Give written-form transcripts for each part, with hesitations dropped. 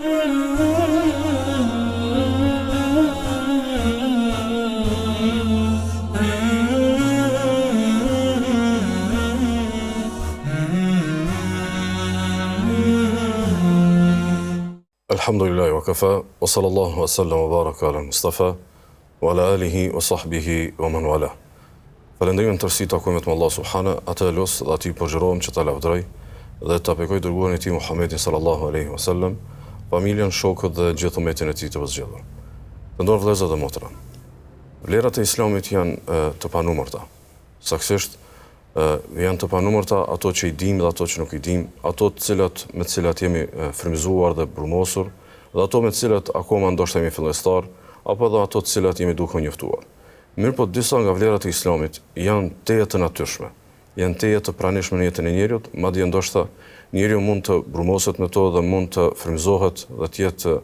Alhamdulillahi wa kafa, wa sallallahu wa sallam wa baraka ala Mustafa, wa ala alihi wa sahbihi wa man wala. Falendrimin tërësi takumet me Allah subhana, atë e los dhe ati përgjërohem që ta lavdroj dhe ta pekoj dërguarin e ti Muhammedin sallallahu alaihi wa sallam, familjen, shokët dhe gjithë umetin e ti të vëzgjedhur. Të ndorë vëllezër dhe motra. Vlerat e Islamit janë të panumërta. Saktësisht janë të panumërta ato që i dim dhe ato që nuk i dim, ato me të cilat jemi frymëzuar dhe brumosur, dhe ato me të cilat akoma ndoshta jemi fillestar, apo edhe ato të cilat jemi duke u njoftuar. Mirë po disa nga vlerat e Islamit janë teje të natyrshme, janë teje të pranishme në jetën e njeriut, madje ndoshta njeriu mund të brumoset me to dhe mund të frymëzohet dhe të jetë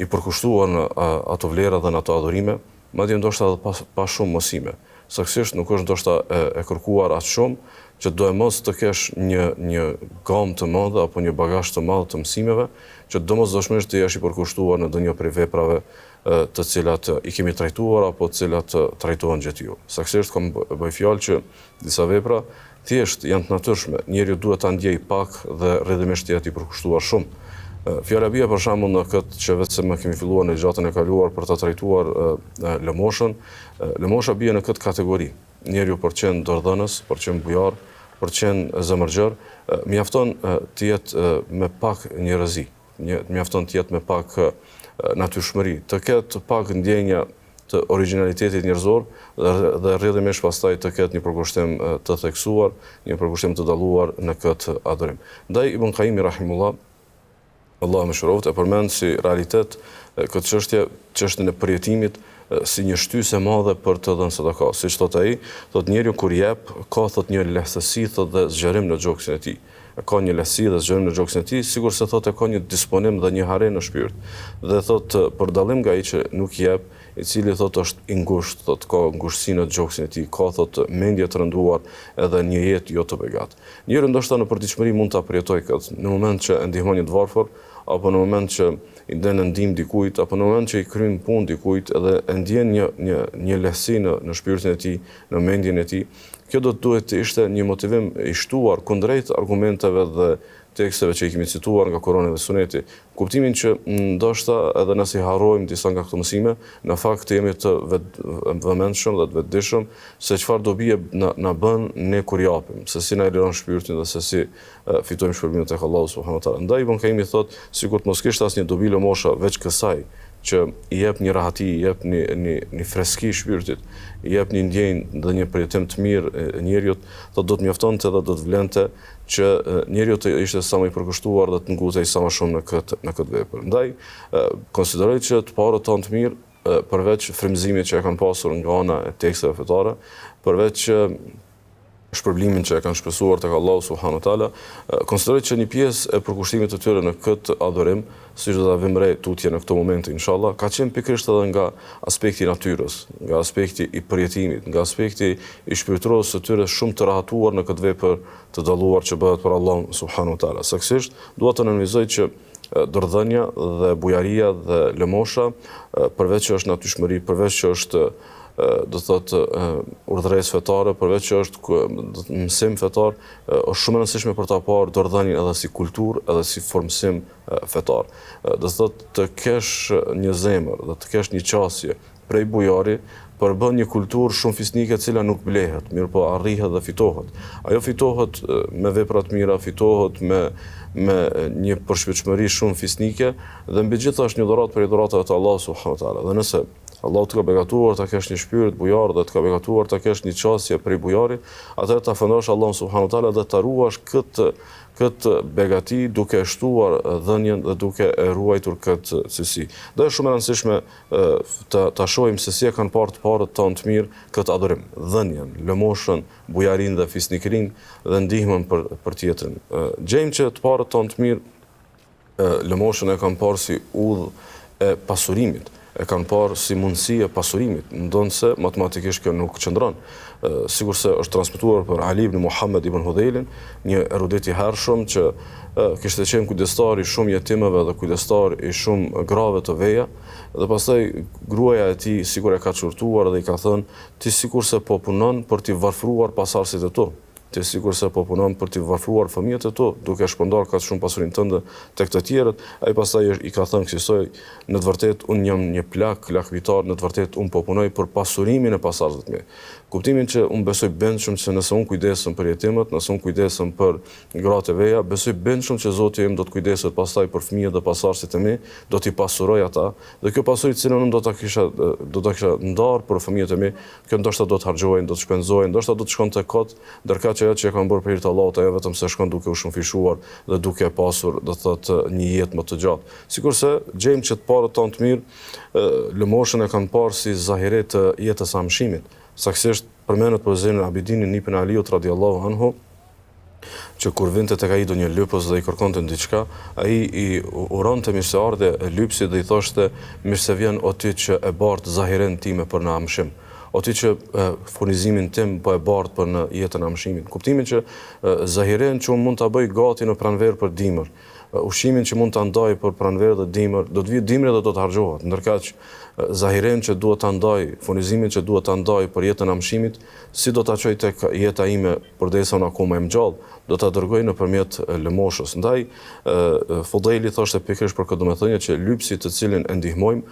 i përkushtuar në ato vlera dhe në ato adhurime, madje ndoshta edhe pa shumë mësime. Saktësisht nuk është ndoshta e kërkuar aq shumë që do e mos të kesh një gamë të madhe apo një bagazh të madh të mësimeve, që domosdoshmërisht të jesh i përkushtuar në ndonjë prej veprave të cilat i kemi trajtuar apo të cilat trajtohen gjatë ju. Saktësisht kam bëj fjalë që disa vepra thjesht janë të natyrshme, njeriu duhet ta ndjej pak dhe rrjedhimisht të jetë i përkushtuar shumë. Fjala bie për shembull në këtë që vetëm më kemi filluar në gjatën e kaluar për ta trajtuar lëmoshën, lëmosha bie në këtë kategori. Njeriu për qenë dordhënës, për qenë bujar, për qenë zemërgjër, mjafton të jetë me pak njerëzi, mjafton të jetë me pak natyrshmëri, të ketë pak ndjenja të originalitetit njerëzor dhe rrjedhimisht pastaj të ketë një përkushtim të theksuar, një përkushtim të dalluar në këtë adhurim. Ndaj Ibn Qayyim rahimullah, Allah më shëroft, e përmend si realitet këtë çështje, çështjen e përjetimit si një shtysë e madhe për të dhënë sadaka. Siç thot ai, thot njeriu kur jep, ka thot një lehtësi thot dhe zgjerim në gjoksin e tij. Ka një lehtësi dhe zgjerim në gjoksin e tij, sikur se thot e ka një disponim dhe një hare në shpirt. Dhe thot për dallim nga ai që nuk jep, i cili thot është i ngushtë, thot ka ngushtësi në gjoksin e tij, ka thot mendje të rënduar edhe një jetë jo të begat. Njeriu ndoshta në përditshmëri mund ta përjetojë këtë, në moment që e ndihmon një të varfër, apo në moment që i den ndihmë dikujt, apo në moment që i kryen punë dikujt edhe e ndjen një lehtësi në shpirtin e tij, në mendjen e tij. Kjo do të duhet të ishte një motivim i shtuar kundrejt argumenteve dhe teksteve që i kemi cituar nga Kurani dhe Suneti, kuptimin që ndoshta edhe nëse harrojmë disa nga këto mësime, në fakt jemi të vëmendshëm dhe të vetëdijshëm se çfarë dobi na bën ne kur japim, se si na liron shpirtin dhe se si fitojmë shpërblimin tek Allahu subhanahu wa taala. Ndaj Ibn Qayyim i thot, sikur të mos kishte asnjë dobi lëmosha veç kësaj që i jep një rahati, i jep një freski shpirtit, i jep një ndjenjë dhe një përjetim të mirë njeriu, do të mjaftonte dhe do të vlente që njeriu të ishte sa më i përkushtuar dhe të ngutej sa më shumë në këtë vepër. Ndaj konsideroj që të parët tonë të mirë, përveç frymëzimit që e kanë pasur nga ana e teksteve fetare, përveç shpërblimin që e kanë shpresuar tek Allahu subhanahu wa taala, konsideroj që një pjesë e përkushtimit të tyre në këtë adhurim, siç do ta vëmë re tutje në këtë moment inshallah, ka qenë pikërisht edhe nga aspekti i natyrës, nga aspekti i përjetimit, nga aspekti i shpirtërorës së tyre shumë të rahatuar në këtë vepër të dalluar që bëhet për Allahun subhanahu wa taala. Saktësisht dua të nënvizoj që dordhënia dhe bujaria dhe lëmosha, përveç që është natyrshmëri, përveç që është do të thotë urdhëresë fetare, përveç që është mësim fetar, është shumë e rëndësishme për ta parë dordhënien edhe si kulturë, edhe si formësim fetar. Do të thotë të kesh një zemër, dhe të kesh një qasje prej bujari, përbën një kulturë shumë fisnike e cila nuk blehet, mirë po arrihet dhe fitohet. Ajo fitohet me vepra të mira, fitohet me një përshpejtshmëri shumë fisnike dhe mbi gjitha është një dhuratë prej dhuratave të Allahut subhanahu wa taala. Dhe nëse Allahu të ka begatuar ta kesh një shpirt bujar dhe të ka begatuar ta kesh një qasje prej bujarit, atëherë ta fëndosh Allahun subhanahu wa taala dhe ta ruash këtë begati duke shtuar dhënien dhe duke e ruajtur këtë cilësi. Dhe është shumë e rëndësishme ta shohim se si e kanë parë të parët tonë të mirë këtë adhurim, dhënien, lëmoshën, bujarinë dhe fisnikrinë dhe ndihmën për tjetrin. Gjejmë që të parët tonë të mirë lëmoshën e kanë parë si udhë e pasurimit. e kanë parë si mundësi e pasurimit, ndonë se matematikisht kjo nuk qëndron. Sigur se është transmetuar për Ali ibn Muhammed ibn Hudhailin, një erudit i hershëm që kishte qenë kujdestar i shumë jetimëve dhe kujdestar i shumë grave të veja, dhe pastaj gruaja e tij sikur e ka çurtuar dhe i ka thënë, ti sikur se po punon për t'i varfruar pasardhësit e tu. Ti sikur se po punon për t'i varfruar fëmijët e tu, duke shpërndar kaq shumë pasurinë tënde tek të tjerët. Ai pastaj i ka thënë kësaj, në të vërtetë unë jam një lakmitar, në të vërtetë unë po punoj për pasurimin e pasardhësve të mi. Kuptimin që unë besoj bindshëm që nëse unë kujdesem për jetimët, nëse unë kujdesem për gratë e veja, besoj bindshëm që Zoti im do të kujdeset pastaj për fëmijët dhe pasardhësit e mi, do t'i pasuroj ata, dhe kjo pasuri cilën unë do ta kisha ndarë për fëmijët e mi, kjo ndoshta do të harxhohej, do të shpenzohej, ndoshta do të shkonte kot, ndërkaq ajo që e kanë bërë për hir të Allahut, ajo vetëm se shkon duke u shumëfishuar dhe duke pasur, do thotë, një jetë më të gjatë. Sikurse gjejmë që të parët tonë të mirë lëmoshën e kanë parë si zahire të jetës së amshimit. Saktësisht përmendet për Zeynul Abidinin ibn Aliut radhiyallahu anhu, që kur vinte tek ai ndonjë lypës dhe i kërkonte diçka, ai i uronte mirëseardhje e lypsit dhe i thoshte, mirë se vjen o ti që e bart zahiren time për në amshim. O ti që furnizimin tim po e bart për në jetën e amshimit. Kuptimin që zahiren që unë mund ta bëj gati në pranverë për dimër, ushqimin që mund ta ndaj për pranverë dhe dimër, do të vijë dimri dhe do të harxhohet. Ndërkaq zahiren që duhet ta ndaj, furnizimin që duhet ta ndaj për jetën e amshimit, si do ta çoj tek jeta ime përderisa unë akoma jam gjallë, do ta dërgoj nëpërmjet lëmoshës. Ndaj Fudhaili thoshte pikërisht për këtë domethënie që lypsi të cilin e ndihmojmë,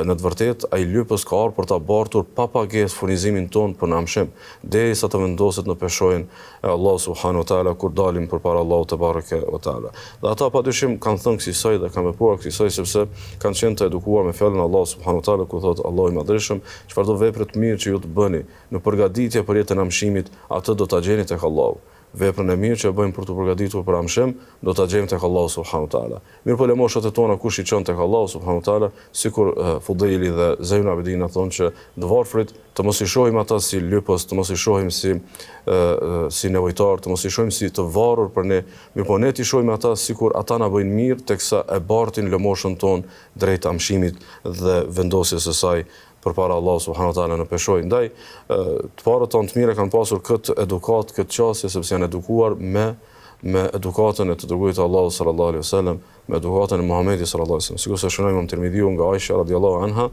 në të vërtetë ai lypës ka ardhur për ta bartur pa pagesë furnizimin ton për në amshim, derisa të vendoset në peshojën e Allahut subhanahu wa taala kur dalim përpara Allahut te bareke ve taala. Dhe ata padyshim kanë thënë kësaj dhe kanë vepruar kësaj sepse kanë qenë të edukuar me fjalën e Allahut subhanahu wa taala, ku thotë Allahu i Madhërisëm, çfarëdo vepre të mirë që ju të bëni në përgatitje për jetën e amshimit, atë do ta gjeni tek Allahu. Veprën e mirë që e bëjmë për të përgatitur për amshim, do ta gjejmë tek Allahu subhanahu wa taala. Mirë po lëmoshët e tona kush i çon tek Allahu subhanahu wa taala, sikur Fudhaili dhe Zeynul Abidin thonë që të varfrit të mos i shohim ata si lypës, të mos i shohim si nevojtar, të mos i shohim si të varur për ne, mirë po ne t'i shohim ata sikur ata na bëjnë mirë teksa e bartin lëmoshën tonë drejt amshimit dhe vendosjes së saj përpara Allahu subhanahu wa taala në peshoj. Ndaj të parët tonë të mire kanë pasur këtë edukat, këtë qasje, sepse janë edukuar me edukatën e të dërguarit të Allahut sallallahu alaihi wasallam, me edukatën e Muhamedit sallallahu alaihi wasallam. Sikur se shënoi Imam Tirmidhiu nga Aisha radhiyallahu anha,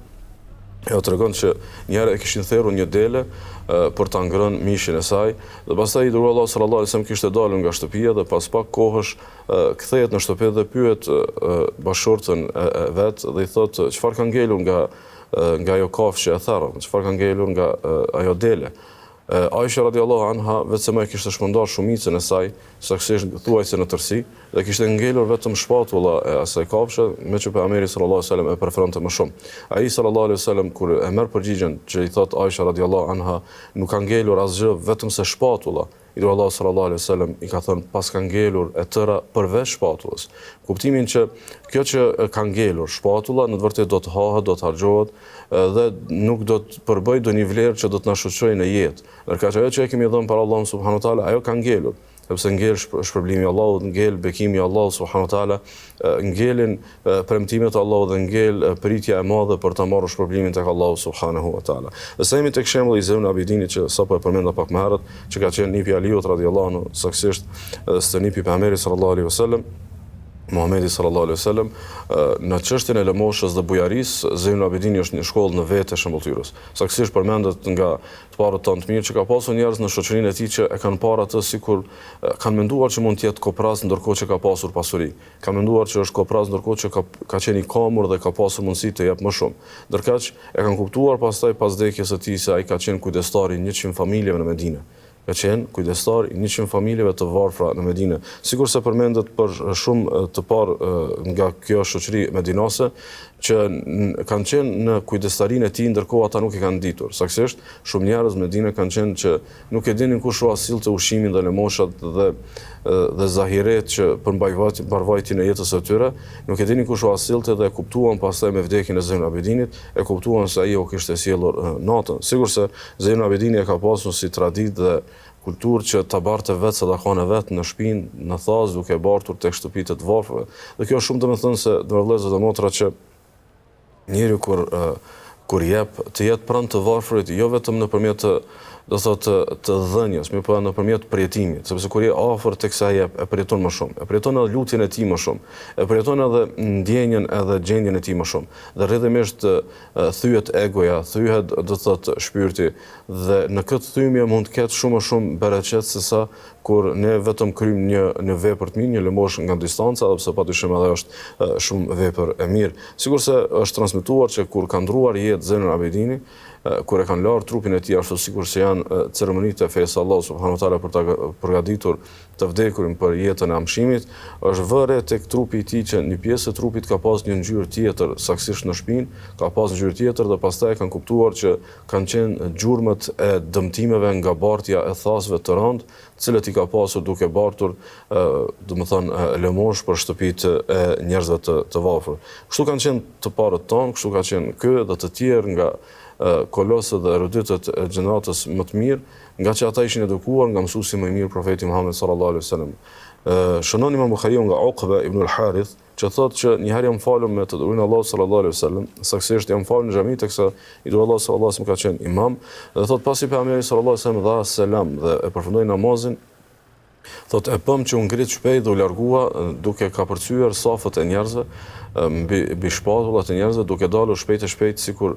ajo tregon që një herë e kishin thërrur një dele për ta ngrënë mishin e saj, dhe pastaj i dërguari Allahu sallallahu alaihi wasallam kishte dalur nga shtëpia dhe pas pak kohësh kthehet në shtëpi dhe pyet bashortën e vet dhe i thotë çfarë ka ngelur nga ajo kafshë e therrë, çfarë ka ngelur nga ajo dele. Aisha radhiyallahu anha vetëm e kishte shpërndar shumicën e saj, saktësisht thuajse në tërësi, dhe kishte ngelur vetëm shpatulla e asaj kafshë, me që pejgamberi sallallahu alaihi wasallam e preferonte më shumë. Ai sallallahu alaihi wasallam kur e merr përgjigjen që i thot Aisha radhiyallahu anha, nuk ka ngelur asgjë vetëm se shpatulla. I dërguari Allahu sallallahu alaihi wasallam i ka thënë pas ka ngelur e tëra përveç shpatullës. Kuptimin që kjo që ka ngelur shpatulla në të vërtetë do të hahet, do të harxhohet dhe nuk do të përbëj ndonjë vlerë që do të na shoqërojë në jetë. Ndërkaq ajo që e kemi dhënë para Allahut subhanahu wa taala, ajo ka ngelur. Sepse ngel shpërblimi i Allahut, ngel bekimi i Allahut subhanahu wa taala, ngelin premtimet e Allahut dhe ngel pritja e madhe për ta marrë shpërblimin tek Allahu subhanahu wa taala. Dhe sa jemi tek shembulli i Zeynul Abidinit që sapo e përmenda pak më herët, që ka qenë nipi i Aliut radhiyallahu anhu, saktësisht stënipi i pejgamberit sallallahu alaihi wasallam, Muhamedi sallallahu alaihi wasallam, në çështjen e lëmoshës dhe bujarisë, Zeynul Abidini është një shkollë në vetë e shëmbulltyrës. Saktësisht përmendet nga të parët tonë të mirë që ka pasur njerëz në shoqërinë e tij që e kanë parë atë sikur kanë menduar që mund të jetë kopras ndërkohë që ka pasur pasuri. Kanë menduar që është kopras ndërkohë që ka qenë i kamur dhe ka pasur mundësi të jep më shumë. Ndërkaq e kanë kuptuar pastaj pas vdekjes së tij se ai ka qenë kujdestari i 100 familjeve në Medinë. Ka qenë kujdestar i 100 familjeve të varfra në Medinë. Sikur se përmendet për shumë të parë nga kjo shoqëri medinase, që kanë qenë në kujdestarinë e tij ndërkohë ata nuk e kanë ditur. Saktësisht, shumë njerëz në Medinë kanë qenë që nuk e dinin kush u sillte ushqimin dhe lëmoshat dhe zahiret që për mbarvajtjen e jetës së tyre, nuk e dinin kush u sillte dhe e kuptuan pastaj me vdekjen e Zeynul Abidinit, e kuptuan se ai u kishte sjellur natën. Sigur se Zeynul Abidini e ka pasur si traditë dhe kulturë që ta barte vetë sadakane vetë në shtëpinë, në thas duke bartur tek shtëpitë të varfërve. Dhe kjo është shumë domethënë se vëllezër dhe motra që njeriu kur jep të jetë pranë të varfrit, jo vetëm nëpërmjet do thotë të dhënjes, mirë po nëpërmjet përjetimit, sepse kur je afër tek sa jep, e përjeton më shumë, e përjeton edhe lutjen e tij më shumë, e përjeton edhe ndjenjen edhe gjendjen e tij më shumë. Dhe rrjedhimisht thyhet egoja, thyhet do thotë shpirti, dhe në këtë thymje mund të ketë shumë më shumë bereqet se sa kur ne vetëm kryjm një vepër të mirë, një lëmosh nga distanca, edhe pse patyshim edhe është shumë vepër e mirë. Sigurisht është transmetuar që kur ka ndruar jetë Zejnul Abidini, kur e kanë larë trupin e tij ashtu sikur se janë ceremonitë e fesë Allahu subhanahu wa taala për ta përgatitur të vdekurin për jetën e amshimit, është vëre tek trupi i tij që një pjesë e trupit ka pas një ngjyrë tjetër, saktësisht në shpinë, ka pas ngjyrë tjetër dhe pastaj kanë kuptuar që kanë qenë gjurmët e dëmtimeve nga bartja e thasëve të rëndë, cilët i ka pasur duke bartur, domethënë lëmosh për shtëpitë e njerëzve të varfër. Kështu kanë qenë të parët tonë, kështu ka qenë ky dhe të tjerë nga kolosët dhe eruditët e gjeneratës më të mirë, nga që ata ishin edukuar nga mësuesi më i mirë profeti Muhammed sallallahu alaihi wasallam. Shënon Imam Buhariu nga Uqba ibn al-Harith, që thotë që një herë jam falur me të dërguarin Allahu sallallahu alaihi wasallam, saktësisht jam falur në xhami teksa i dërguari Allahu sallallahu alaihi wasallam ka qenë imam, dhe thotë pasi pejgamberi sallallahu alaihi wasallam dha selam dhe e përfundoi namazin, thotë e pëm që u ngrit shpejt dhe u largua duke kapërcyer safët e njerëzve, mbi shpatullat e njerëzve, duke dalur shpejt e shpejt sikur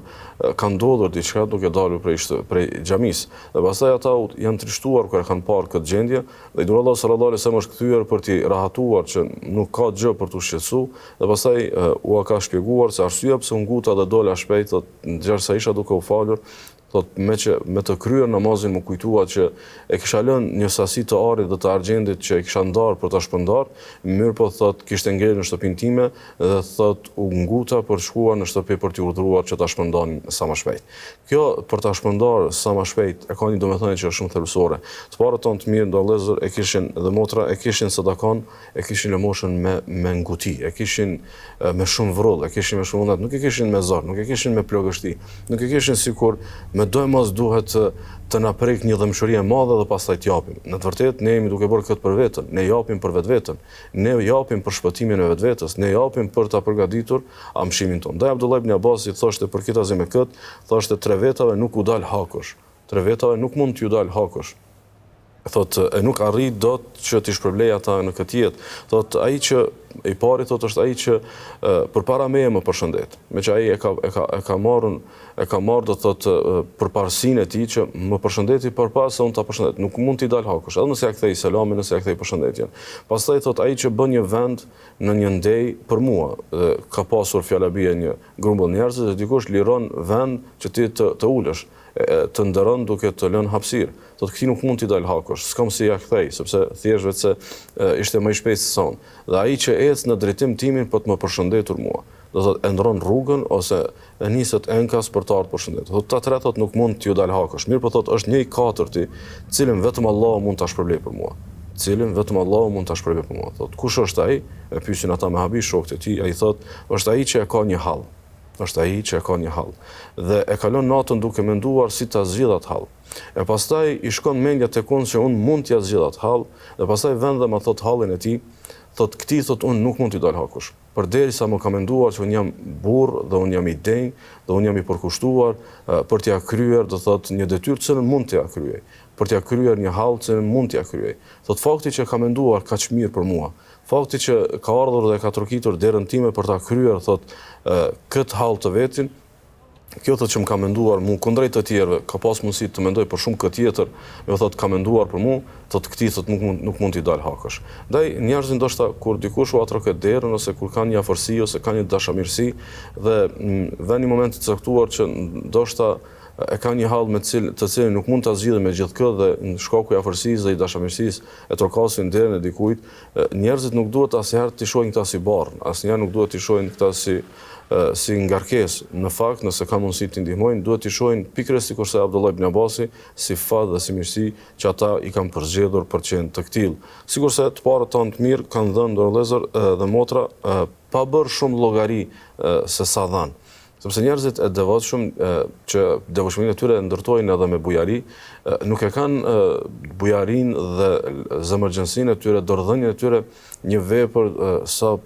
ka ndodhur diçka duke dalur prej xhamisë. Dhe pastaj ata janë trishtuar kur e kanë parë këtë gjendje, dhe i dërguari Allahu sallallahu alaihi wasallam është kthyer për t'i rahatuar që nuk ka gjë për t'u shqetësuar, dhe pastaj u ka shpjeguar se arsyeja pse u nguta dhe dola shpejt, ndërsa isha duke u falur, thot me të kryer namazin më kujtua që e kisha lënë një sasi të arit dhe të argjendit që e kisha ndarë për ta shpërndar, mirë po thot kishte ngel në shtëpinë time dhe thot u nguta për shkuar në shtëpi për t'i urdhëruar që ta shpërndanin sa më shpejt. Kjo për ta shpërndar sa më shpejt e ka një domethënie që është shumë thelbësore. Të parët tonë të mirë ndallëzër e kishin dhe motra e kishin sadakon, e kishin lëmoshën me nguti, e kishin me shumë vrull, e kishin me shumë vullnet, nuk e kishin me zor, nuk e kishin me plagështi, nuk e kishin sikur me dojë mos duhet të na prek një dëmshuri e madhe dhe pastaj t'japim. Në të vërtetë ne jemi duke bërë këtë për veten, ne japim për vetveten, ne japim për shpëtimin e vetvetes, ne japim për ta përgatitur amshimin tonë. Ndaj Abdullah ibn Abbas i thoshte për këtë me këtë, thoshte 3 vetave nuk u dal hakosh. 3 vetave nuk mund t'ju dal hakosh. Thot e nuk arrit dot që t'i shpërblej ata në këtë jetë. Thot ai që i pari thot është ai që përpara meje më përshëndet. Me që ai e ka marrë do thot përparësinë e tij që më përshëndeti përpara se unë ta përshëndet. Nuk mund t'i dal hakush, edhe nëse ja kthej selamin, nëse ja kthej përshëndetjen. Pastaj thot ai që bën një vend në një ndej për mua, ka pasur fjalabie një grumbull njerëz dhe dikush liron vend që ti të ulesh, të ndëron duke të lënë hapësirë. Thotë këti nuk mund t'i dal hakush, s'kam si ja kthej, sepse thjesht vetë se ishte më i shpejtë se son. Dhe ai që ecë në drejtim timin për të më përshëndetur mua, do thotë e ndron rrugën ose e niset enkas për të ardhur përshëndet. Thotë ta tre thotë nuk mund t'ju dal hakush. Mirë po thotë është 1/4, cilën vetëm Allahu mund ta shpërblej për mua. Cilën vetëm Allahu mund ta shpërblej për mua. Thotë kush është ai? E pyesin ata me habi shokët e tij, ai thotë është ai që e ka një hall. Është ai që e ka një hall. Dhe e kalon natën duke menduar si ta zgjidh atë hall. E pastaj i shkon mendja tek unë se unë mund t'ja zgjidh atë hall, dhe pastaj vend dhe ma thot hallin e tij, thot këtij thot unë nuk mund t'i dal hakush. Përderisa më ka menduar që unë jam burr dhe unë jam i denj dhe unë jam i përkushtuar për t'ja kryer, do thot një detyrë që mund t'ja kryej, për t'ja kryer një hall që mund t'ja kryej. Thot fakti që ka menduar kaq mirë për mua, fakti që ka ardhur dhe ka trokitur derën time për ta kryer thot këtë hall të vetin, kjo thot që më ka menduar mu kundrejt të tjerëve, ka pas mundësi të mendoj për shumë këtë tjetër, me thot ka menduar për mu, thot këtij thot nuk mund t'i dal hakush. Ndaj njerëzit ndoshta kur dikush u atroket derën ose kur kanë një afërsi ose kanë një dashamirësi dhe vjen një moment i caktuar që ndoshta e ka një hall të cilin nuk mund ta zgjidhë me gjithë këtë dhe në shkaku i afërsisë dhe i dashamirësisë e trokasin derën e dikujt, njerëzit nuk duhet asnjëherë t'i shohin këta si barr, asnjëherë nuk duhet t'i shohin këta si ngarkesë. Në fakt, nëse ka mundësi t'i ndihmojnë, duhet t'i shohin pikërisht sikurse Abdullah ibn Abbasi, si fat dhe si mirësi që ata i kanë përzgjedhur për të qenë të këtill. Sigurisht të parët tonë të mirë kanë dhënë ndërlëzër dhe motra pa bërë shumë llogari se sa dhanë. Sepse njerëzit e devotshëm që devotshmërinë e tyre ndërtojnë edhe me bujari, nuk e kanë bujarinë dhe zemërgjësinë e tyre, dorëdhënien e tyre një vepër sa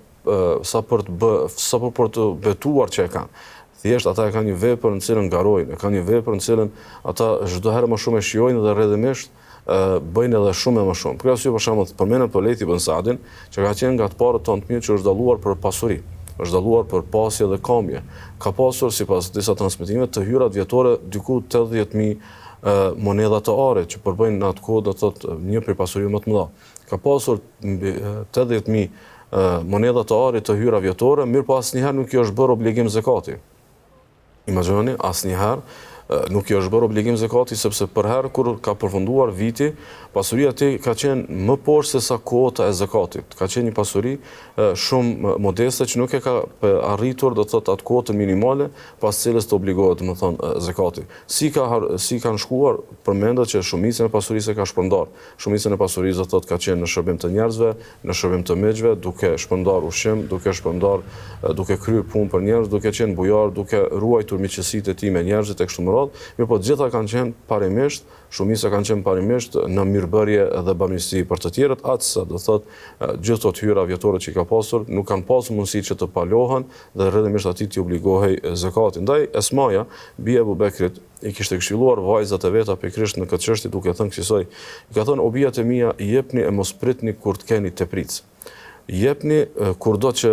për të betuar që e kanë. Thjesht ata e kanë një vepër në cilën garojnë, e kanë një vepër në cilën ata çdo herë më shumë e shijojnë dhe rrjedhimisht bëjnë edhe shumë e më shumë. Për arsye për shembull përmendem për Lejth ibn Saadin, që ka qenë nga të parët tonë të mirë që është dalluar për pasuri, është dalluar për pasje dhe kamje. Ka pasur sipas disa transmetimeve të hyrat vjetore diku 80.000 monedha të are që përbëjnë në atë kohë do të thotë një prej pasurive më të mëdha. Ka pasur 80.000 monedha të are të hyra vjetore, mirë po asnjëherë nuk i është bërë obligim zakati. Imagjinoni, asnjëherë nuk i është bërë obligim zakati sepse për herë kur ka përfunduar viti, pasuria e tij ka qenë më poshtë se sa kuota e zakatit. Ka qenë një pasuri shumë modeste që nuk e ka arritur do të thotë atë kuotë minimale pas cilës të obligohet më thonë zakati. Si kanë shkuar, përmendet që shumicën e pasurisë ka shpërndar. Shumicën e pasurisë do thotë ka qenë në shërbim të njerëzve, në shërbim të mexhve, duke shpërndar ushqim, duke kryer punë për njerëz, duke qenë bujar, duke ruajtur miqësitë e tij me njerëzit e kështu me radhë. Mirë po gjitha kanë qenë parimisht, shumica kanë qenë parimisht në mirëbërje dhe bamirësi për të tjerët, atësa do thotë gjithë ato hyra vjetore që ka pasur nuk kanë pasur mundësi që të palohen dhe rrjedhimisht atij t'i obligohej zakati. Ndaj Esmaja, bia e Abu Bekrit, i kishte këshilluar vajzat e veta pikërisht në këtë çështje duke thënë kësaj, i ka thënë o bijat e mia, jepni e mos pritni kur të keni tepric. Jepni kurdo që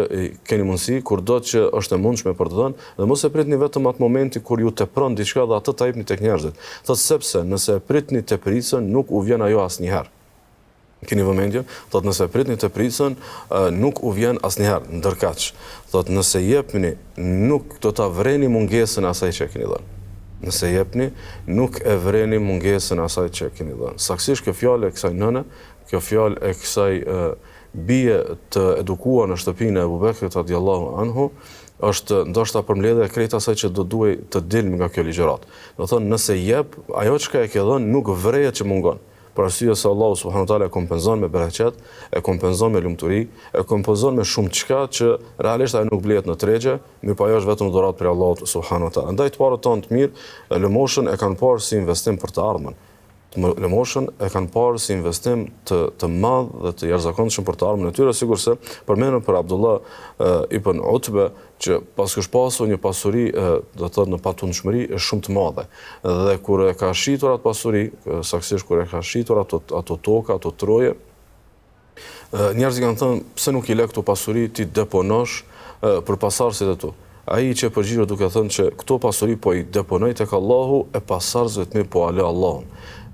keni mundësi, kurdo që është e mundshme për të dhënë, dhe mos e pritni vetëm atë momenti kur ju tepron diçka dhe atë ta jepni tek njerëzit. Thotë sepse nëse e pritni tepricën, nuk u vjen ajo asnjëherë. Keni vëmendje? Thotë nëse e pritni tepricën, nuk u vjen asnjëherë, ndërkaq. Thotë nëse jepni, nuk do ta vreni mungesën e asaj që e keni dhënë. Nëse jepni, nuk e vreni mungesën e asaj që e keni dhënë. Saktësisht kjo fjalë e kësaj nëne, kjo fjalë e kësaj bie të edukuar në shtëpinë e Abu Bekrit radiallahu anhu, është ndoshta përmbledhja e krejt asaj që do duhej të dilmë nga kjo ligjërat. Do thonë nëse jep, ajo çka e ke dhënë nuk vrehet që mungon. Për arsye se Allahu subhanahu wa taala e kompenzon me bereqet, e kompenzon me lumturi, e kompenzon me shumë çka që realisht ajo nuk blehet në tregje, mirë po ajo është vetëm dhuratë prej Allahut subhanahu wa taala. Andaj të parët tonë të mirë, lëmoshën e kanë parë si investim për të ardhmen. Lëmoshën e kanë parë si investim të madh dhe të jashtëzakonshëm për të ardhmen e tyre, sigurisht se përmendëm për Abdullah ibn Utbe që pas kështë pasur një pasuri do të thotë në patundshmëri shumë të madhe. Dhe kur e ka shitur atë pasuri, saktësisht kur e ka shitur ato toka, ato troje, njerëzit kanë thënë pse nuk i le këto pasuri ti deponosh për pasardhësit e tu. Ai që përgjigjet duke thënë që këto pasuri po i deponoj tek Allahu e pasardhësve të mi po ale Allahun.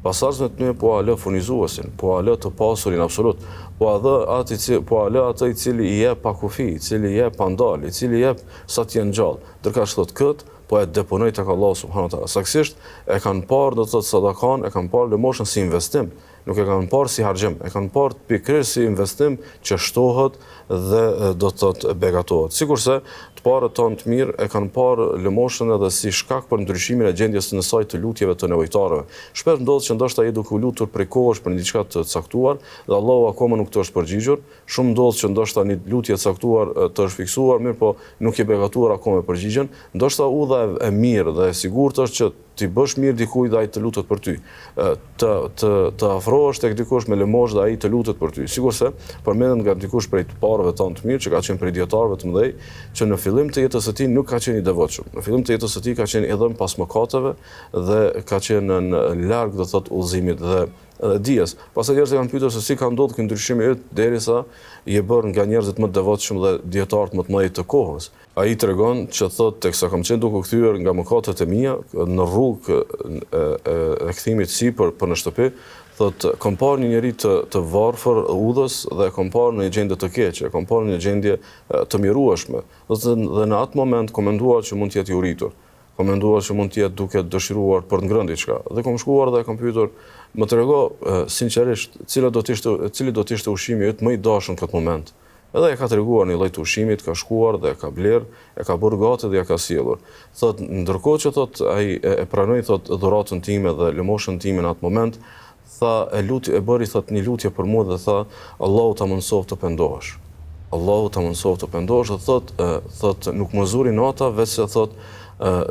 Pasardhësve të mi po ale furnizuesin, po ale të pasurin absolut, po ale atë i cili i jep pa kufi, i cili i jep pa ndal, i cili i jep sa të jenë gjallë. Ndërkaq thotë këtë, po e deponoj tek Allahu subhanahu wa taala. Saktësisht e kanë parë do të thotë sadakan, e kanë parë lëmoshën si investim, nuk e kanë parë si harxhim, e kanë parë pikërisht si investim që shtohet dhe do të thotë begatohet. Sikurse të parët tonë të mirë e kanë parë lëmoshën edhe si shkak për ndryshimin e gjendjes në saj të lutjeve të nevojtarëve. Shpesh ndodh që ndoshta ai duke u lutur prej kohësh për diçka të caktuar dhe Allahu akoma nuk të është përgjigjur. Shumë ndodh që ndoshta një lutje e caktuar të është fiksuar, mirë po nuk i begatuar akoma me përgjigjen. Ndoshta udha e mirë dhe e sigurt është që ti bësh mirë dikujt dhe ai të lutet për ty. Të afrohesh tek dikush me lëmosh dhe ai të lutet për ty. Sigurisht se përmendet nga dikush prej të parëve tonë të mirë që ka qenë prej dietarëve të mëdhej, që në fillim të jetës së tij nuk ka qenë i devotshëm. Në fillim të jetës së tij ka qenë i dhënë pas mëkateve dhe ka qenë në larg do thotë udhëzimit dhe dijes. Pastaj njerëzit kanë pyetur se si ka ndodhur ky ndryshim i yt derisa i e bërë nga njerëzit më të devotshëm dhe dietarët më të mëdhenj të kohës. Ai tregon që thotë teksa kam qenë duke u kthyer nga mëkatet e mia në rrugë e kthimit sipër për në shtëpi, thotë kam parë një njerëz të varfër udhës dhe kam parë në një gjendje të keqe, kam parë në një gjendje të mirueshme. Dhe në atë moment kam menduar që mund të jetë i uritur. Kam menduar që mund të jetë duke dëshiruar për të ngrënë diçka. Dhe kam shkuar dhe kam pyetur, më trego sinqerisht cili do të ishte ushqimi yt më i dashur në këtë moment. Edhe e ka treguar një lloj të ushqimit, ka shkuar dhe ka bler, e ka bërë gati dhe ja ka sjellur. Thotë ndërkohë që thotë ai e pranoi thotë dhuratën time dhe lëmoshën time në atë moment, tha e bëri thotë një lutje për mua dhe tha Allahu ta mëson të pendohesh. Allahu ta mëson të pendohesh, thotë nuk më zuri nata, vetë thotë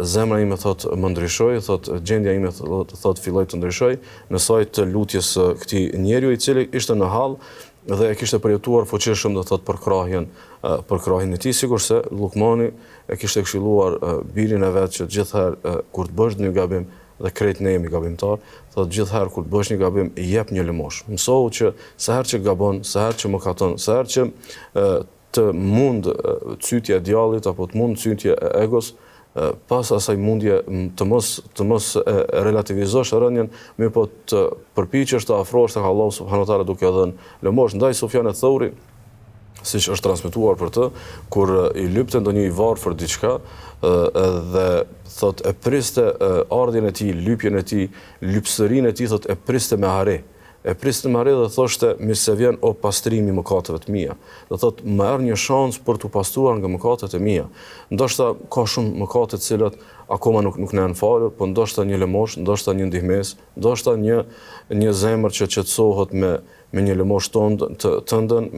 zemra ime thotë më ndryshoi, thotë gjendja ime thotë filloi të ndryshoj në saj të lutjes së këtij njeriu i cili ishte në hall dhe e kishte përjetuar fuqishëm do thot për krahjen e tij, sikurse Lukmani e kishte këshilluar birin e vet që gjithherë kur të bësh një gabim, dhe krejt ne jemi gabimtar, thotë gjithherë kur të bësh një gabim, jep një lëmosh. Mësohu që sa herë që gabon, sa herë që mëkaton, sa herë që të mund cytja e djallit apo të mund cytja e egos, pas asaj mundje të mos relativizosh rënien, mirë po të përpiqesh të afrohesh tek Allahu subhanahu wa taala duke dhënë lëmosh. Ndaj Sufjan e Thauri, siç është transmetuar për të, kur i lypte ndonjë i varfër diçka, dhe thot e priste ardhjen e tij, lypjen e tij, lypsërinë e tij, thot e priste me hare. E priste me hare dhe thoshte, mirë se vjen o pastrimi i mëkateve të mia. Do thot më erë një shans për t'u pastruar nga mëkatet e mia. Ndoshta ka shumë mëkate të cilat akoma nuk na janë falur, po ndoshta një lëmosh, ndoshta një ndihmes, ndoshta një zemër që qetësohet me një lëmosh tëndën,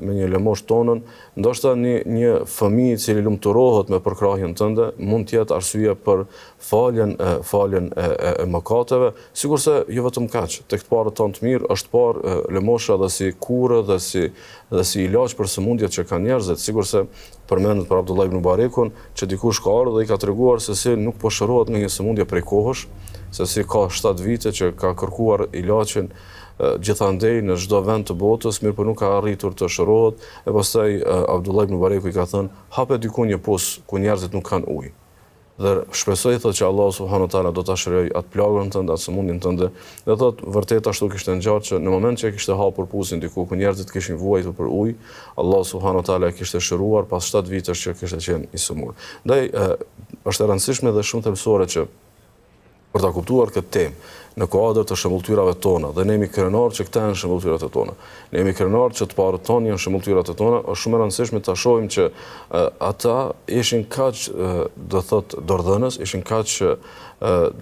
me një lëmosh tonën, ndoshta një fëmijë i cili lumturohet me përkrahjen tënde, mund të jetë arsye për faljen e mëkateve, sikurse jo vetëm kaq, tek të parët tonë të mirë është parë lëmosha dhe si kurë dhe si ilaç për sëmundjet që kanë njerëzit, sikurse përmendet për Abdullah ibn Mubarekun, që dikush ka ardhur dhe i ka treguar se si nuk po shërohet nga një sëmundje prej kohësh, se si ka 7 vite që ka kërkuar ilaçin gjithandej në çdo vend të botës, mirë po nuk ka arritur të shërohet, e pastaj Abdullah ibn Mubareku i ka thënë, hape diku një pus ku njerëzit nuk kanë ujë. Dhe shpresoj thotë që Allah subhanahu wa taala do ta shërojë atë plagën tënde, atë sëmundjen tënde. Dhe thotë vërtet ashtu kishte ngjarë që në moment që e kishte hapur pusin diku ku njerëzit kishin vuajtur për ujë, Allah subhanahu wa taala e kishte shëruar pas 7 vitesh që kishte qenë i sëmur. Ndaj është e rëndësishme dhe shumë thelbësore që për ta kuptuar këtë temë në kuadër të shëmbulltyrave tona, dhe ne jemi krenar që këta janë shëmbulltyrat e tona. Ne jemi krenar që të parët tonë janë shëmbulltyrat e tona, është shumë e rëndësishme ta shohim që ata ishin kaq do thot dordhënës, ishin kaq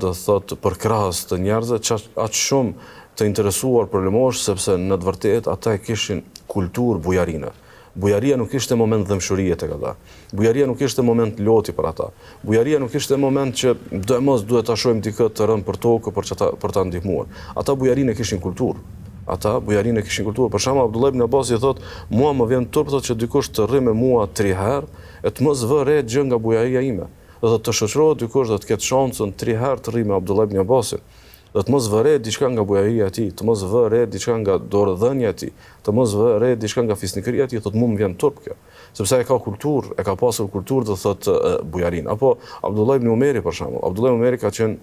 do thot përkrahës të njerëzve, aq shumë të interesuar për lëmosh, sepse në të vërtetë ata e kishin kulturë bujarine. Bujaria nuk ishte moment dhëmshurie tek ata. Bujaria nuk ishte moment loti për ata. Bujaria nuk ishte moment që duhet ta shohim dikë të rënë për tokë për ta ndihmuar. Ata bujarinë kishin kulturë. Për shembull Abdullah ibn Abbas i thot, mua më vjen turp thotë që dikush të rri me mua 3 herë e të mos vë re gjë nga bujaria ime. Do të shoqërohet dikush do të ketë shansën 3 herë të rri me Abdullah ibn Abbasin. Dhe të mos vëre diçka nga bujaria e tij, të mos vëre diçka nga dorëdhënia e tij, të mos vëre diçka nga fisnikëria e tij, thotë mua më vjen turp kjo. Sepse ai ka kulturë, e ka pasur kulturë do thotë bujarin. Apo Abdullah ibn Umeri për shembull. Abdullah ibn Umeri ka qenë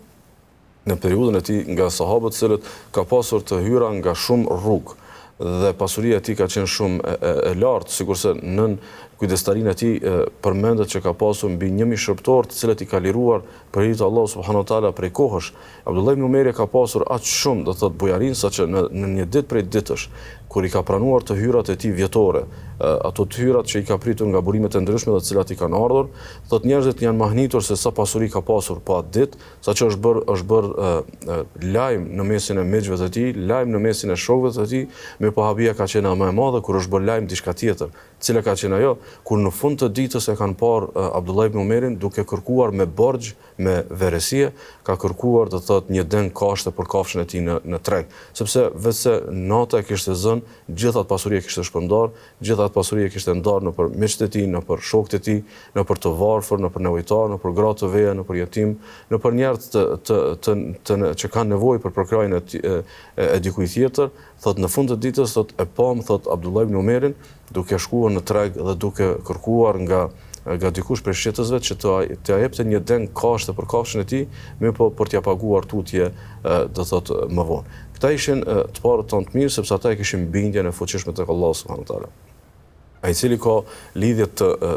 në periudhën e tij nga sahabët të cilët ka pasur të hyra nga shumë rrugë dhe pasuria e tij ka qenë shumë e lartë, sikurse nën kujdestarinë e tij përmendet që ka pasur mbi 1000 shërbëtor të cilët i ka liruar për hir të Allahut subhanahu wa taala prej kohësh. Abdullah ibn Umeri ka pasur aq shumë do thot bujarin saqë në një ditë prej ditësh kur i ka pranuar të hyrat e tij vjetore, ato të hyrat që i ka pritur nga burimet e ndryshme dhe të cilat i kanë ardhur, thot njerëzit janë mahnitur se sa pasuri ka pasur pa atë ditë, saqë është bër lajm në mesin e miqve të tij, lajm në mesin e shokëve të tij, mirë po habia ka qenë më e madhe kur është bër lajm diçka tjetër, cila ka qenë ajo, kur në fund të ditës e kanë parë Abdullah ibn Umerin duke kërkuar me borxh, me veresie, ka kërkuar të thot një deng kashte për kafshën e tij në treg, sepse vetëse nata e kishte zënë, gjithë atë pasuri e kishte shpërndar, gjithë atë pasuri e kishte ndarë nëpër miqtë e tij, nëpër shokët e tij, nëpër të varfër, nëpër nevojtar, nëpër gra të veja, nëpër jetim, nëpër njerëz që kanë nevojë për përkrahjen e dikujt tjetër. Thot në fund të ditës thot e pam thot Abdullah ibn Umerin duke shkuar në treg dhe duke kërkuar nga dikush prej shqetësve që t'ia jepte një deng kashte për kafshën e tij, mirë po për t'ia paguar tutje do thot më vonë. Këta ishin të parët tonë të mirë sepse ata e kishin bindjen e fuqishme tek Allahu subhanahu wa taala. Ai cili ka lidhje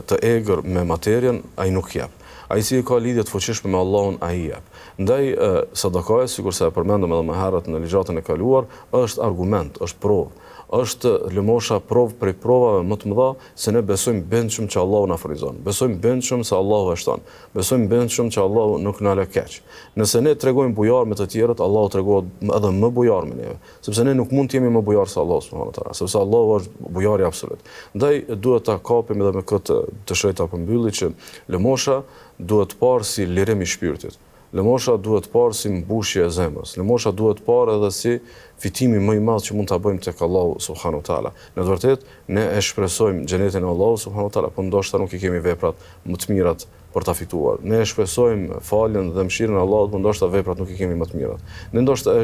të egër me materien, ai nuk jep. Ai cili ka lidhje të fuqishme me Allahun, ai jep. Ndaj sadakaja, sikurse e përmendëm edhe më herët në ligjratën e kaluar, është argument, është provë. Është lëmosha provë prej provave më të mëdha se ne besojmë bindshëm që Allahu na frizon. Besojmë bindshëm se Allahu e shton. Besojmë bindshëm që Allahu nuk na lë keq. Nëse ne tregojmë bujar me të tjerët, Allahu tregohet edhe më bujar me neve, sepse ne nuk mund të jemi më bujar se Allahu subhanahu wa taala, sepse Allahu është bujari absolut. Ndaj duhet ta kapim edhe me këtë të shëjta përmbylli që lëmosha duhet parë si lirim i shpirtit. lëmosha duhet parë si mbushje e zemrës. Lëmosha duhet parë edhe si fitimi më i madh që mund ta bëjmë tek Allahu subhanahu wa taala. Në të vërtetë ne e shpresojmë xhenetin e Allahut subhanahu wa taala, por ndoshta nuk i kemi veprat më të mirat për ta fituar. Ne e shpresojmë faljen dhe mëshirën e Allahut, por ndoshta veprat nuk i kemi më të mirat.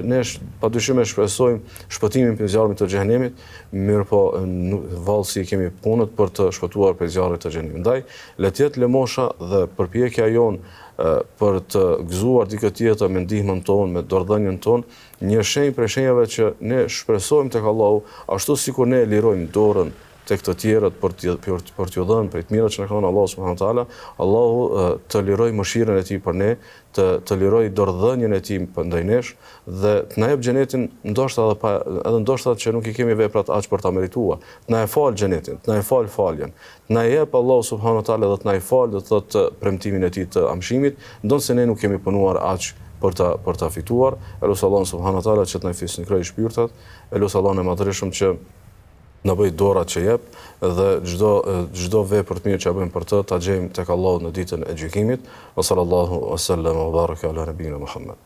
Ne padyshim e shpresojmë shpëtimin prej zjarrit të xhenemit, mirë po vallësi kemi punët për të shpëtuar prej zjarrit të xhenemit. Ndaj le të jetë lëmosha dhe përpjekja jonë për të gëzuar dikë tjetër me ndihmën tonë, me dordhënien tonë, një shenjë prej shenjave që ne shpresojmë tek Allahu, ashtu sikur ne lirojmë dorën tek të tjerët për t'ju dhënë prej të mirat që na ka dhënë Allahu subhanahu wa taala, Allahu të liroj mëshirën e tij për ne, të liroj dordhënien e tij ndaj nesh dhe të na jep xhenetin, ndoshta edhe ndoshta që nuk i kemi veprat aq për ta merituar. Të na e fal xhenetin, të na e fal faljen. Të na jep Allahu subhanahu wa taala dhe të na i fal, do të thotë premtimin e tij të amshimit, ndonse ne nuk kemi punuar aq për ta fituar. Elus Allahu subhanahu wa taala që të na fisnikroj shpirtat, elus Allahun e madhërisëm që na bëj dorat që jep dhe çdo vepër të mirë që bëjmë për të ta gjejmë tek Allahu në ditën e gjykimit. Sallallahu alaihi wasallam wa baraka ala nabiyina Muhammad.